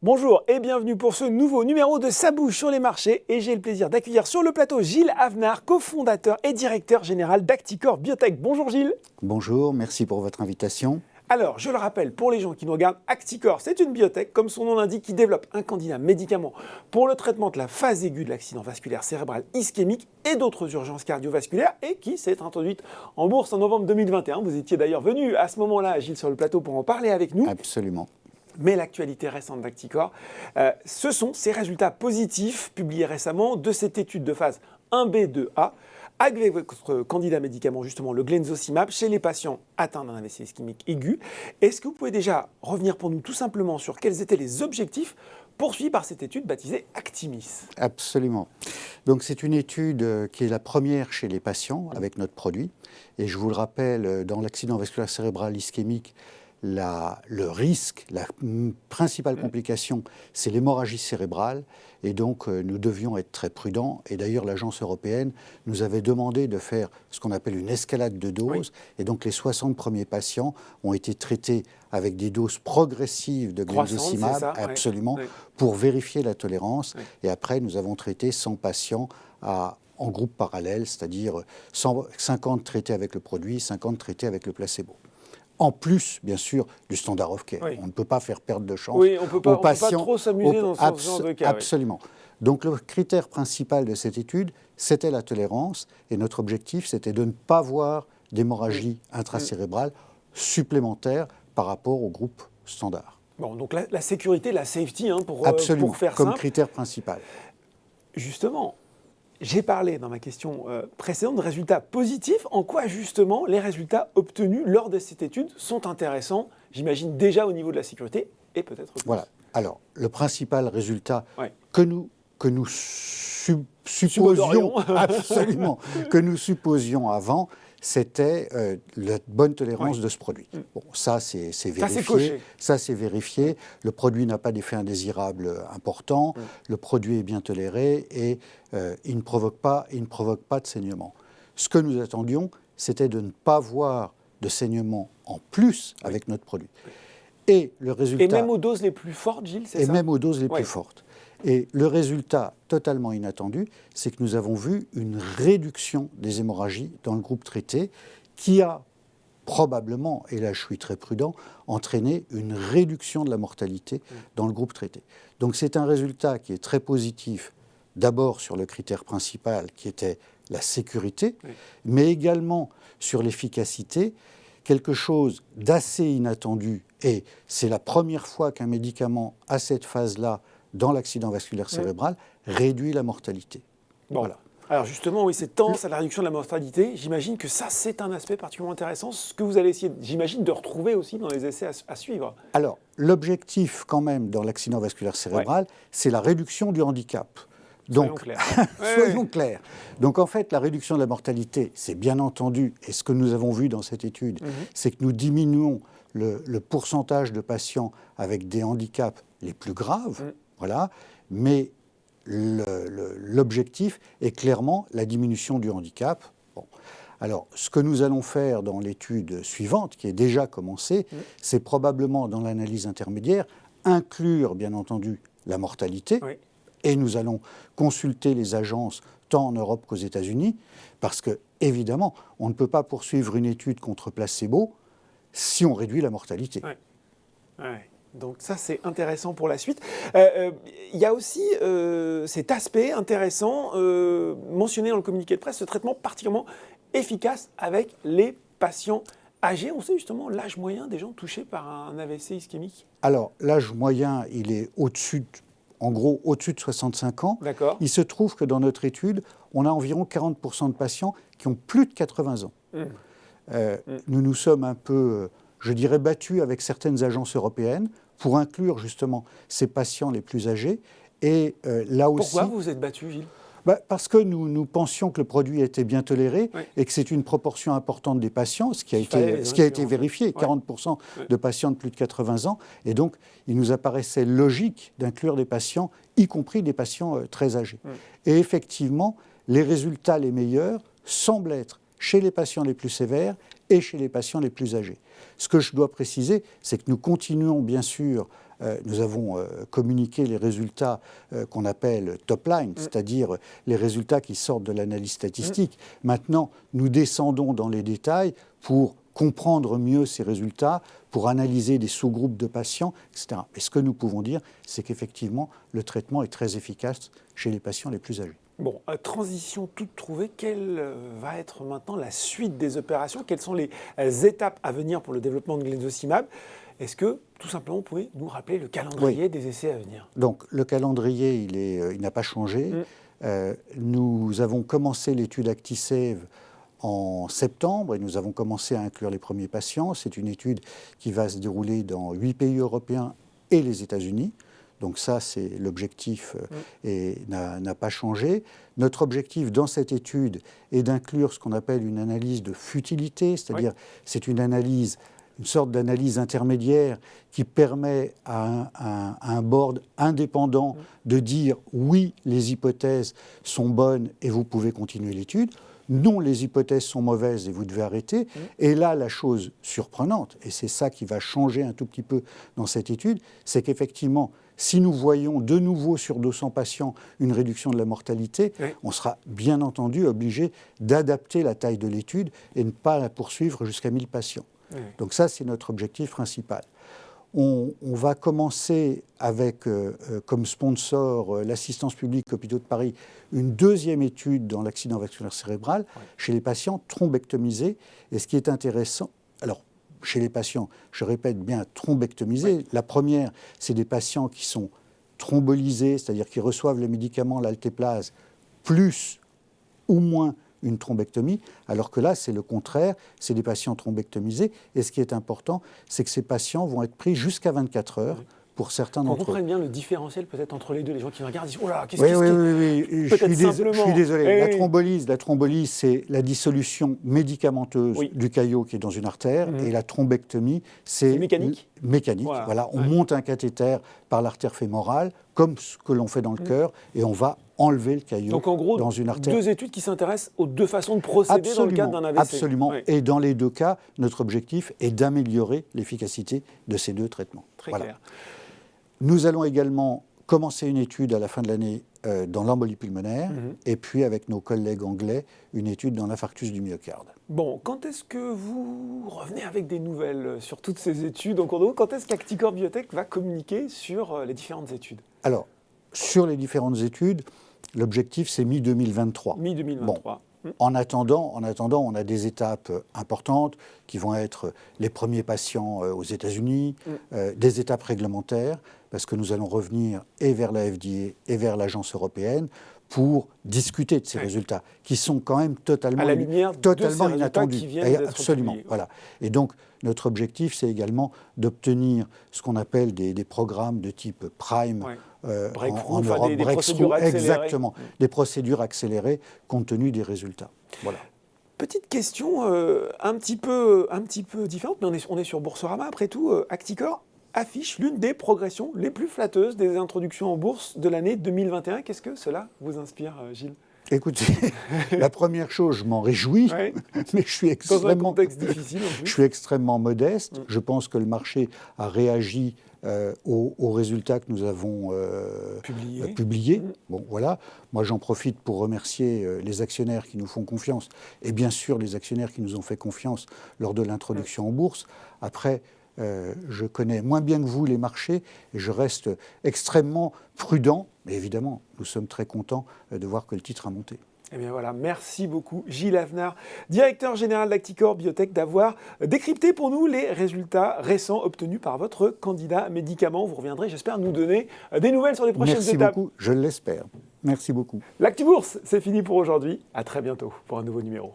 Bonjour et bienvenue pour ce nouveau numéro de Ça bouge sur les marchés et j'ai le plaisir d'accueillir sur le plateau Gilles Avenard, cofondateur et directeur général d'Acticor Biotech. Bonjour Gilles. Bonjour, merci pour votre invitation. Alors, je le rappelle, pour les gens qui nous regardent, Acticor, c'est une biotech, comme son nom l'indique, qui développe un candidat médicament pour le traitement de la phase aiguë de l'accident vasculaire cérébral ischémique et d'autres urgences cardiovasculaires et qui s'est introduite en bourse en novembre 2021. Vous étiez d'ailleurs venu à ce moment-là, Gilles, sur le plateau pour en parler avec nous. Absolument. Mais l'actualité récente d'Acticor, ce sont ces résultats positifs publiés récemment de cette étude de phase 1B2A avec votre candidat médicament, justement le Glenzocimab, chez les patients atteints d'un AVC ischémique aigu. Est-ce que vous pouvez déjà revenir pour nous tout simplement sur quels étaient les objectifs poursuivis par cette étude baptisée Actimis? Absolument. Donc c'est une étude qui est la première chez les patients avec notre produit. Et je vous le rappelle, dans l'accident vasculaire cérébral ischémique, le risque, la principale complication, c'est l'hémorragie cérébrale. Et donc, nous devions être très prudents. Et d'ailleurs, l'Agence européenne nous avait demandé de faire ce qu'on appelle une escalade de doses. Oui. Et donc, les 60 premiers patients ont été traités avec des doses progressives de Glenzocimab, absolument, oui. Pour vérifier la tolérance. Oui. Et après, nous avons traité 100 patients en groupe parallèle, c'est-à-dire 50 traités avec le produit, 50 traités avec le placebo. En plus, bien sûr, du standard of care. Oui. On ne peut pas faire perdre de chance aux patients. On ne peut pas trop s'amuser dans ce genre de cas. Absolument. Oui. Donc, le critère principal de cette étude, c'était la tolérance. Et notre objectif, c'était de ne pas voir d'hémorragie intracérébrale supplémentaire par rapport au groupe standard. Bon, donc la sécurité, la safety, pour faire simple. Comme critère principal. Justement, j'ai parlé dans ma question précédente de résultats positifs. En quoi, justement, les résultats obtenus lors de cette étude sont intéressants, j'imagine déjà au niveau de la sécurité et peut-être plus. Voilà. Alors, le principal résultat que nous supposions, absolument, que nous supposions avant, c'était la bonne tolérance de ce produit. Bon, ça, c'est vérifié. Ça, c'est vérifié. Le produit n'a pas d'effet indésirable important. Le produit est bien toléré et il ne provoque pas de saignement. Ce que nous attendions, c'était de ne pas voir de saignement en plus avec notre produit. Et le résultat... Et même aux doses les plus fortes, Gilles, c'est ça? Et même aux doses les plus fortes. Et le résultat totalement inattendu, c'est que nous avons vu une réduction des hémorragies dans le groupe traité qui a probablement, et là je suis très prudent, entraîné une réduction de la mortalité dans le groupe traité. Donc c'est un résultat qui est très positif, d'abord sur le critère principal qui était la sécurité, mais également sur l'efficacité, quelque chose d'assez inattendu, et c'est la première fois qu'un médicament à cette phase-là dans l'accident vasculaire cérébral, réduit la mortalité. Bon. Voilà. Alors justement, oui, c'est tendance à la réduction de la mortalité. J'imagine que ça, c'est un aspect particulièrement intéressant, ce que vous allez essayer, j'imagine, de retrouver aussi dans les essais à suivre. Alors, l'objectif quand même dans l'accident vasculaire cérébral, c'est la réduction du handicap. Donc, soyons clairs. Donc en fait, la réduction de la mortalité, c'est bien entendu, et ce que nous avons vu dans cette étude, c'est que nous diminuons le pourcentage de patients avec des handicaps les plus graves. Voilà, mais l'objectif est clairement la diminution du handicap. Bon. Alors, ce que nous allons faire dans l'étude suivante, qui est déjà commencée, c'est probablement dans l'analyse intermédiaire, inclure bien entendu la mortalité, et nous allons consulter les agences tant en Europe qu'aux États-Unis, parce que, évidemment, on ne peut pas poursuivre une étude contre placebo si on réduit la mortalité. Donc ça, c'est intéressant pour la suite. Il y a aussi cet aspect intéressant mentionné dans le communiqué de presse, ce traitement particulièrement efficace avec les patients âgés. On sait justement l'âge moyen des gens touchés par un AVC ischémique. Alors, l'âge moyen, il est au-dessus de 65 ans. D'accord. Il se trouve que dans notre étude, on a environ 40% de patients qui ont plus de 80 ans. Nous nous sommes un peu, je dirais, battus avec certaines agences européennes pour inclure justement ces patients les plus âgés. Et là aussi... Pourquoi vous vous êtes battu, Gilles ? Parce que nous pensions que le produit était bien toléré et que c'est une proportion importante des patients, ce qui a été vérifié, 40% de patients de plus de 80 ans. Et donc, il nous apparaissait logique d'inclure des patients, y compris des patients très âgés. Et effectivement, les résultats les meilleurs semblent être chez les patients les plus sévères et chez les patients les plus âgés. Ce que je dois préciser, c'est que nous continuons bien sûr, nous avons communiqué les résultats qu'on appelle top line, c'est-à-dire les résultats qui sortent de l'analyse statistique. Maintenant, nous descendons dans les détails pour comprendre mieux ces résultats, pour analyser des sous-groupes de patients, etc. Et ce que nous pouvons dire, c'est qu'effectivement, le traitement est très efficace chez les patients les plus âgés. Bon, transition toute trouvée, quelle va être maintenant la suite des opérations? Quelles sont les étapes à venir pour le développement de Glenzocimab? Est-ce que, tout simplement, vous pouvez nous rappeler le calendrier des essais à venir? Donc, le calendrier, il n'a pas changé. Nous avons commencé l'étude ActiSave en septembre et nous avons commencé à inclure les premiers patients. C'est une étude qui va se dérouler dans 8 pays européens et les États-Unis. Donc ça, c'est l'objectif et n'a pas changé. Notre objectif dans cette étude est d'inclure ce qu'on appelle une analyse de futilité, c'est-à-dire c'est une analyse, une sorte d'analyse intermédiaire qui permet à un board indépendant de dire oui, les hypothèses sont bonnes et vous pouvez continuer l'étude. Non, les hypothèses sont mauvaises et vous devez arrêter. Et là, la chose surprenante, et c'est ça qui va changer un tout petit peu dans cette étude, c'est qu'effectivement, si nous voyons de nouveau sur 200 patients une réduction de la mortalité, on sera bien entendu obligé d'adapter la taille de l'étude et ne pas la poursuivre jusqu'à 1000 patients. Donc ça, c'est notre objectif principal. On va commencer avec, comme sponsor, l'Assistance publique Hôpitaux de Paris, une deuxième étude dans l'accident vasculaire cérébral chez les patients thrombectomisés. Et ce qui est intéressant, alors chez les patients, je répète bien, thrombectomisés, la première, c'est des patients qui sont thrombolisés, c'est-à-dire qui reçoivent le médicament, l'altéplase, plus ou moins une thrombectomie, alors que là, c'est le contraire, c'est des patients thrombectomisés. Et ce qui est important, c'est que ces patients vont être pris jusqu'à 24 heures pour certains d'entre eux. On comprend bien le différentiel peut-être entre les deux. Les gens qui regardent disent « Oh là, qu'est-ce Oui, je suis désolé. La thrombolyse, c'est la dissolution médicamenteuse du caillot qui est dans une artère. Et la thrombectomie, c'est mécanique. Voilà, on monte un cathéter par l'artère fémorale, comme ce que l'on fait dans le cœur, et on va enlever le caillot donc en gros, dans une artère. Deux études qui s'intéressent aux deux façons de procéder dans le cadre d'un AVC. Absolument. Et dans les deux cas, notre objectif est d'améliorer l'efficacité de ces deux traitements. Très clair. Nous allons également commencer une étude à la fin de l'année dans l'embolie pulmonaire, et puis avec nos collègues anglais, une étude dans l'infarctus du myocarde. Bon, quand est-ce que vous revenez avec des nouvelles sur toutes ces études en cours de route? Quand est-ce qu'Acticor Biotech va communiquer sur les différentes études? Alors, sur les différentes études, l'objectif c'est mi-2023. Mi-2023. Bon, en attendant, on a des étapes importantes qui vont être les premiers patients aux États-Unis, des étapes réglementaires, parce que nous allons revenir et vers la FDA et vers l'agence européenne pour discuter de ces résultats, qui sont quand même totalement inattendus. Qui viennent d'être absolument, publiés. voilà. Et donc, notre objectif, c'est également d'obtenir ce qu'on appelle des programmes de type PRIME en Europe, des procédures accélérées. Exactement, des procédures accélérées compte tenu des résultats. Voilà. Petite question un petit peu différente, mais on est sur Boursorama après tout. Acticor affiche l'une des progressions les plus flatteuses des introductions en bourse de l'année 2021. Qu'est-ce que cela vous inspire, Gilles? Écoutez, la première chose, je m'en réjouis, mais je suis dans un contexte difficile en plus. Je suis extrêmement modeste. Je pense que le marché a réagi aux résultats que nous avons publiés. Bon, voilà. Moi, j'en profite pour remercier les actionnaires qui nous font confiance et bien sûr les actionnaires qui nous ont fait confiance lors de l'introduction en bourse. Après, je connais moins bien que vous les marchés et je reste extrêmement prudent. Mais évidemment, nous sommes très contents de voir que le titre a monté. Eh bien voilà, merci beaucoup Gilles Avenard, directeur général d'Acticor Biotech, d'avoir décrypté pour nous les résultats récents obtenus par votre candidat médicament. Vous reviendrez, j'espère, nous donner des nouvelles sur les prochaines étapes. Merci beaucoup, je l'espère. Merci beaucoup. L'Actu Bourse, c'est fini pour aujourd'hui. À très bientôt pour un nouveau numéro.